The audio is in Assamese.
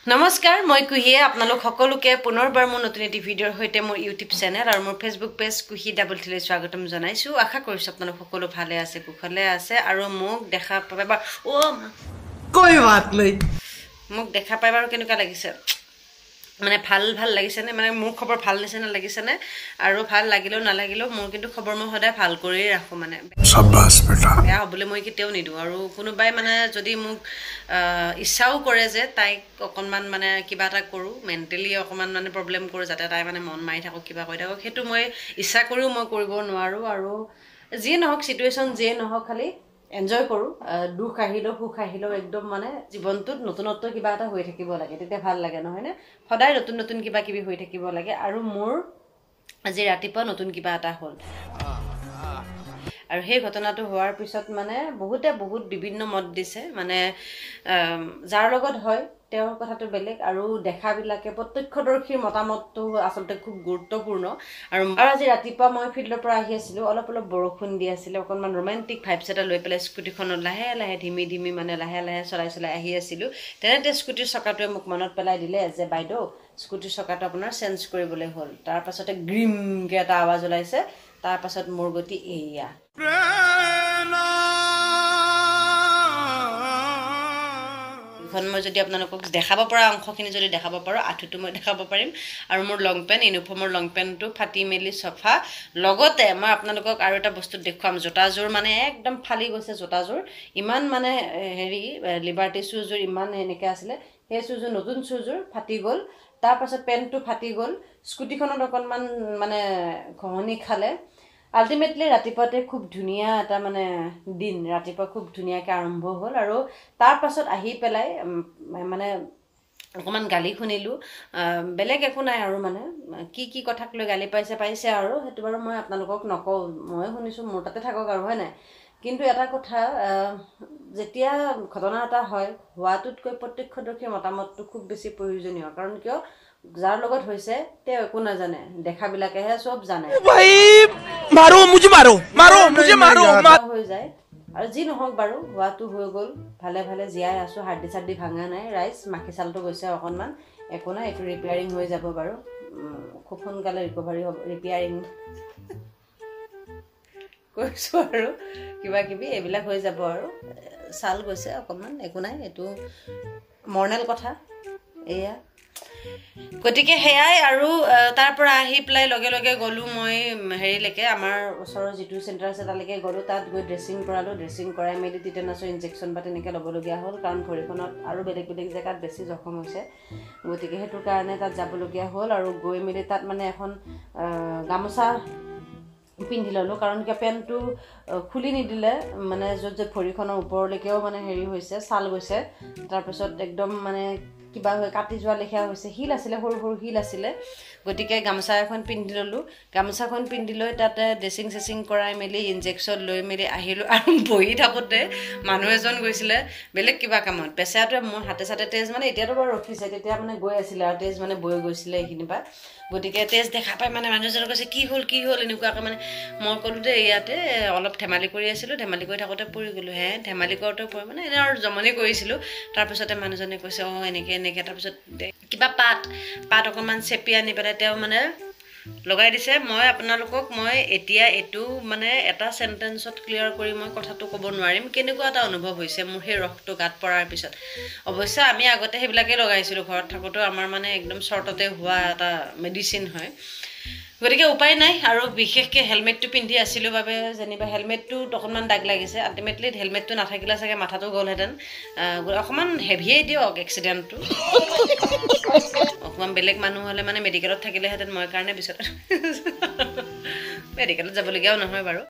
নমস্কাৰ মই কুহিয়ে আপোনালোক সকলোকে পুনৰবাৰ মোৰ নতুন এটি ভিডিঅ'ৰ সৈতে মোৰ ইউটিউব চেনেল আৰু মোৰ ফেচবুক পেজ কুহি ডাবল থ্ৰীলৈ স্বাগতম জনাইছো আশা কৰিছো আপোনালোক সকলো ভালে আছে কুশলে আছে আৰু মোক দেখা পাবা कोई बात नहीं মোক দেখা পাই বাৰু কেনেকুৱা লাগিছে মানে ভাল লাগিছে নে মানে মোৰ খবৰ ভাল নিছেনে লাগিছে নে আৰু ভাল লাগিলেও নালাগিলেও মোৰ কিন্তু খবৰ মই সদায় ভাল কৰি ৰাখো মানে शाबाश बेटा বেয়া হ'বলৈ মই কেতিয়াও নিদো আৰু কোনোবাই মানে যদি মোক ইচ্ছাও কৰে যে তাইক অকনমান মানে কিবা এটা কৰো মেন্টালি অকনমান মানে প্ৰবলেম কৰো যাতে তাই মানে মন মাৰি থাকক কিবা কৈ থাকক সেইটো মই ইচ্ছা কৰিও মই কৰিব নোৱাৰো আৰু যি নহওক সিচুৱেচন যে নহওক খালি এনজয় কৰো দুখ আহিলো সুখ আহিলো একদম মানে জীৱনটোত নতুনত্ব কিবা এটা হৈ থাকিব লাগে তেতিয়া ভাল লাগে নহয় নে সদায় নতুন কিবা কিবি হৈ থাকিব লাগে আৰু মোৰ আজি ৰাতিপুৱা নতুন কিবা এটা হ'ল আৰু সেই ঘটনাটো হোৱাৰ পিছত মানে বহুত বিভিন্ন মত দিছে মানে যাৰ লগত হয় তেওঁৰ কথাটো বেলেগ আৰু দেখাবিলাকে প্ৰত্যক্ষদৰ্শীৰ মতামতটো আসলতে খুব গুৰুত্বপূৰ্ণ আৰু আজি ৰাতিপুৱা মই ফিল্ডৰ পৰা আহি আছিলো অলপ বৰষুণ দি আছিল অকনমান ৰোমান্টিক ভাইবছ এটা লৈ পেলাই স্কুটিখনত লাহে ধিমি মানে লাহে চলাই আহি আছিলো তেনেতে স্কুটিৰ চকাটোৱে মোক মনত পেলাই দিলে যে বাইদেউ স্কুটিৰ চকাটো আপোনাৰ চেঞ্জ কৰিবলৈ হ'ল তাৰ পাছতে গ্ৰিমকে এটা আৱাজ ওলাইছে তাৰ পাছত মোৰ গতি এয়া মই যদি আপোনালোকক দেখাব পৰা অংশখিনি যদি দেখাব পাৰো আঠুটো মই দেখাব পাৰিম আৰু মোৰ লং পেন্ট ইউনিফৰ্মৰ লং পেন্টটো ফাটি মেলি সফা লগতে মই আপোনালোকক আৰু এটা বস্তু দেখুৱাম জোতাজোৰ মানে একদম ফালি গৈছে জোতাজোৰ ইমান মানে হেৰি লিবাৰ্টি শুজোৰ ইমান এনেকৈ আছিলে সেই শুজোৰ নতুন শুজোৰ ফাটি গ'ল তাৰ পাছত পেন্টটো ফাটি গ'ল স্কুটিখনত অকনমান মানে ঘহনি খালে আলটিমেটলি ৰাতিপুৱাতে খুব ধুনীয়া এটা মানে দিন ৰাতিপুৱা খুব ধুনীয়াকৈ আৰম্ভ হ'ল আৰু তাৰ পাছত আহি পেলাই মানে অকমান গালি শুনিলো বেলেগ একো নাই আৰু মানে কি কথাক লৈ গালি পাইছে আৰু সেইটো বাৰু মই আপোনালোকক নকওঁ মই শুনিছো মোৰ তাতে থাকক আৰু হয় নাই কিন্তু এটা কথা যেতিয়া ঘটনা এটা হয় হোৱাটোতকৈ প্ৰত্যক্ষদৰ্শীৰ মতামতটো খুব বেছি প্ৰয়োজনীয় কাৰণ কিয় যাৰ লগত হৈছে তেওঁ একো নাজানে দেখাবিলাকেহে সব জানে भाई मारो मुझे হৈ যায় আৰু যি নহওক বাৰু হোৱাটো হৈ গ'ল ভালে জীয়াই আছো হাৰ্ডি চাৰ্ডি ভাঙা নাই ৰাইজ মাখি চালটো গৈছে অকনমান একো নাই এইটো ৰিপেয়াৰিং হৈ যাব বাৰু খুব সোনকালে ৰিকভাৰী হ'ব ৰিপেয়াৰিং কৈছো আৰু কিবা এইবিলাক হৈ যাব আৰু চাল গৈছে অকনমান একো নাই এইটো মৰ্নেল কথা এয়া গতিকে হেয়াই আৰু তাৰ পৰা আহি প্লাই লগে গলো মই হেৰিলৈকে আমাৰ ওচৰৰ যিটো চেণ্টাৰ আছে তালৈকে গলো তাত গৈ ড্ৰেছিং কৰালো ড্ৰেছিং কৰাই মেলি টিটেনাছৰ ইনজেকশ্যন বা তেনেকৈ ল'বলগীয়া হ'ল কাৰণ ভৰিখনত আৰু বেলেগ জেগাত বেছি জখম হৈছে গতিকে সেইটো কাৰণে তাত যাবলগীয়া হ'ল আৰু গৈ মেলি তাত মানে এখন গামোচা পিন্ধি ললো কাৰণ কি পেণ্টটো খুলি নিদিলে মানে য'ত ভৰিখনৰ ওপৰলৈকেও মানে হেৰি হৈছে ছাল গৈছে তাৰপিছত একদম মানে কিবা হৈ কাটি যোৱা লেখীয়া হৈছে হিল আছিলে সৰু হিল আছিলে গতিকে গামোচা এখন পিন্ধি ললো গামোচাখন পিন্ধি লৈ তাতে ড্ৰেছিং কৰাই মেলি ইনজেকশ্যন লৈ মেলি আহিলো আৰু বহি থাকোঁতে মানুহ এজন গৈছিলে বেলেগ কিবা কামত পেচাটোৱে মোৰ হাতে চাতে তেজ মানে এতিয়াতো বাৰু ৰখিছে তেতিয়া মানে গৈ আছিলে আৰু তেজ মানে বৈ গৈছিলে এইখিনি পৰা গতিকে তেজ দেখা পাই মানে মানুহজনে কৈছে কি হ'ল এনেকুৱাকৈ মানে মই ক'লো যে ইয়াতে অলপ ধেমালি কৰি আছিলোঁ ধেমালি কৰি থাকোঁতে পৰি গ'লোঁ ধেমালি কৰোঁতে পৰি মানে এনে আৰু জমনি কৰিছিলোঁ তাৰপিছতে মানুহজনে কৈছে এনেকৈ তাৰপিছত কিবা পাত অকণমান চেপি আনি পেলাই তেওঁ মানে লগাই দিছে মই আপোনালোকক মই এতিয়া এইটো মানে এটা চেণ্টেন্সত ক্লিয়াৰ কৰি মই কথাটো ক'ব নোৱাৰিম কেনেকুৱা এটা অনুভৱ হৈছে মোৰ সেই ৰসটো গাত পৰাৰ পিছত অৱশ্যে আমি আগতে সেইবিলাকেই লগাইছিলোঁ ঘৰত থাকোঁতেও আমাৰ মানে একদম শ্বৰ্টতে হোৱা এটা মেডিচিন হয় গতিকে উপায় নাই আৰু বিশেষকৈ হেলমেটটো পিন্ধি আছিলোঁ বাবে যেনিবা হেলমেটটোত অকণমান দাগ লাগিছে আল্টিমেটলি হেলমেটটো নাথাকিলে চাগে মাথাটো গ'লহেঁতেন অকণমান হেভিয়েই দিয়ক এক্সিডেণ্টটো অকণমান বেলেগ মানুহ হ'লে মানে মেডিকেলত থাকিলেহেঁতেন মই কাৰণে পিছত মেডিকেলত যাবলগীয়াও নহয় বাৰু